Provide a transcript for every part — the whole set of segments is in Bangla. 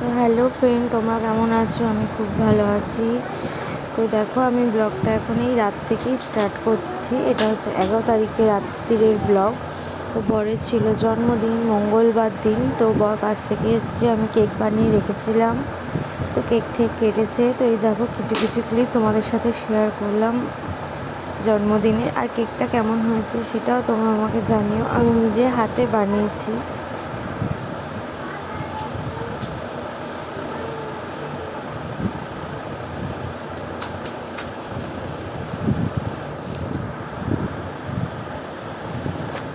তো হ্যালো ফ্রেন্ড, তোমরা কেমন আছো? আমি খুব ভালো আছি। তো দেখো, আমি ব্লগটা এখন এই রাত থেকেই স্টার্ট করছি। এটা হচ্ছে 11 তারিখে রাত্রিরের ব্লগ। তো বরের ছিল জন্মদিন, মঙ্গলবার দিন। তো বর কাছ থেকে এসছে, আমি কেক বানিয়ে রেখেছিলাম। তো কেক ঠেক কেটেছে। তো এই দেখো কিছু কিছু ক্লিপ তোমাদের সাথে শেয়ার করলাম জন্মদিনে। আর কেকটা কেমন হয়েছে সেটাও তোমরা আমাকে জানিও। আমি নিজে হাতে বানিয়েছি।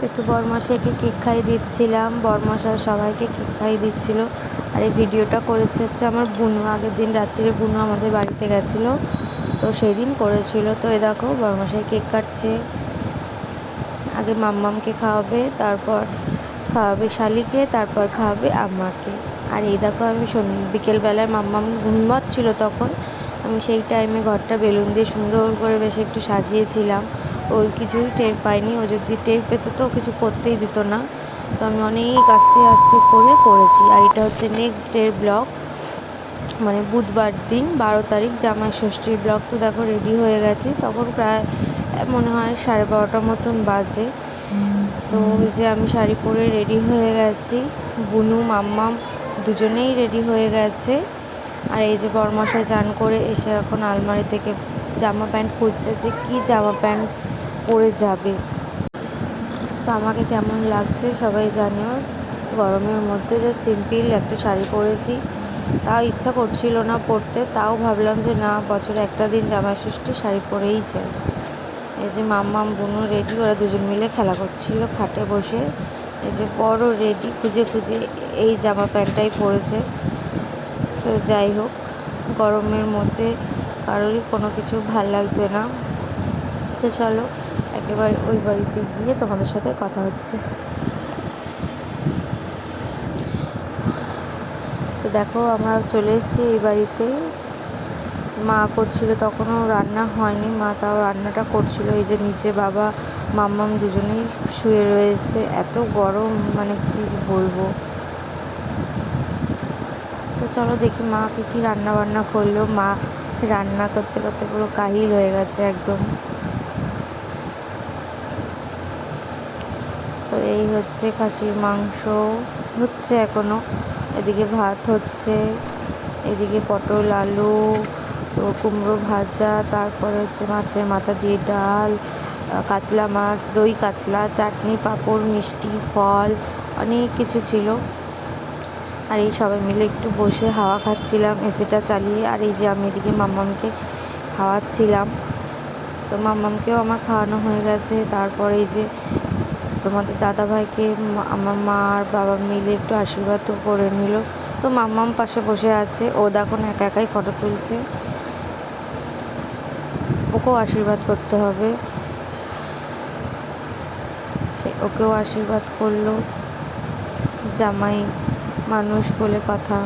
তো একটু বরমশাইকে কেক খাইয়ে দিচ্ছিলাম, বরমশাই সবাইকে কেক খাইয়ে দিচ্ছিলো। আর এই ভিডিওটা করেছে হচ্ছে আমার বুনু। আগের দিন রাত্রিরে বুনু আমাদের বাড়িতে গেছিলো, তো সেই দিন করেছিল। তো এই দেখো বরমশাই কেক কাটছে। আগে মাম্মামকে খাওয়াবে, তারপর খাওয়াবে শালিকে, তারপর খাওয়াবে আমাকে। আর এই দেখো আমি বিকেলবেলায় মাম্মাম ঘুমাচ্ছিল তখন আমি সেই টাইমে ঘরটা বেলুন দিয়ে সুন্দর করে বেশ একটু সাজিয়েছিলাম। ও কিছুই টের পায়নি। ও যদি টের পেত তো কিছু করতেই দিত না। তো আমি অনেক আস্তে আস্তে করেছি। আর এটা হচ্ছে নেক্সট ডের ব্লগ, মানে বুধবার দিন 12 তারিখ জামাই ষষ্ঠীর ব্লগ। তো দেখো রেডি হয়ে গেছি, তখন প্রায় মনে হয় 12:30 মতন বাজে। তো ওই যে আমি শাড়ি পরে রেডি হয়ে গেছি, বুনু মাম্মাম দুজনেই রেডি হয়ে গেছে। আর এই যে বরমশাই চান করে এসে এখন আলমারি থেকে জামা প্যান্ট খুঁজছে যে কী জামা প্যান্ট পরে যাবে। তো আমাকে কেমন লাগছে সবাই জানিও। গরমের মধ্যে যে সিম্পল একটা শাড়ি পরেছি, তাও ইচ্ছা করছিল না পরতে, তাও ভাবলাম যে না, বছরে একটা দিন জামাই ষষ্ঠী শাড়ি পরেই যায়। এই যে মাম্মাম বুনু রেডি, ওরা দুজন মিলে খেলা করছিল খাটে বসে। এই যে বড় রেডি, খুঁজে খুঁজে এই জামা প্যান্টটাই পরেছে। তো যাই হোক, গরমের মধ্যে কারোরই কোনো কিছু ভাল লাগছে না। তো চলো একেবারে ওই বাড়িতে গিয়ে তোমাদের সাথে কথা হচ্ছে। তো দেখো আমরা চলে এসেছি এই বাড়িতে। মা করছিল, তখনও রান্না হয়নি, মা তাও রান্নাটা করছিল। এই যে নিচে বাবা মাম্মাম দুজনেই শুয়ে রয়েছে, এত গরম মানে কি বলবো। তো চলো দেখি মা কী রান্না বান্না করলো। মা রান্না করতে করতে পুরো কাহিল হয়ে গেছে একদম। তো এই হচ্ছে খাসির মাংস হচ্ছে এখনো, এদিকে ভাত হচ্ছে, এদিকে পটল আলু, তো কুমড়ো ভাজা, তারপরে হচ্ছে মাছের মাথা দিয়ে ডাল, কাতলা মাছ, দই কাতলা, চাটনি, পাঁপড়, মিষ্টি, ফল, অনেক কিছু ছিল। আর এই সবাই মিলে একটু বসে হাওয়া খাচ্ছিলাম এসিটা চালিয়ে। আর এই যে আমি এদিকে মাম্মামকে খাওয়াচ্ছিলাম। তো মাম্মামকেও আমার খাওয়ানো হয়ে গেছে। তারপরে এই যে তোমাদের দাদাভাইকে আমার মা আর বাবা মিলে একটু আশীর্বাদও করে নিল। তো মাম্মাম পাশে বসে আছে, ও দেখো না একা একাই ফটো তুলছে, ওকেও আশীর্বাদ করতে হবে। সে ওকেও আশীর্বাদ করলো, জামাই মানুষ বলে কথা।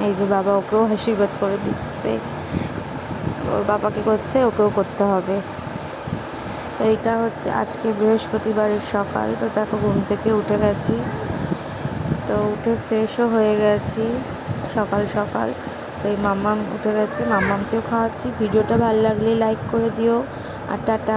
এই যে বাবা ওকেও আশীর্বাদ করে দিচ্ছে, ওর বাবাকে করছে, ওকেও করতে হবে। তো এটা হচ্ছে আজকে বৃহস্পতিবারের সকাল। তো দেখো ঘুম থেকে উঠে গেছি, তো উঠে ফ্রেশও হয়ে গেছি সকাল সকাল। তো এই মাম্মাম উঠে গেছে, মাম্মামকেও খাওয়াচ্ছি। ভিডিওটা ভালো লাগলে লাইক করে দিও। আর টাটা।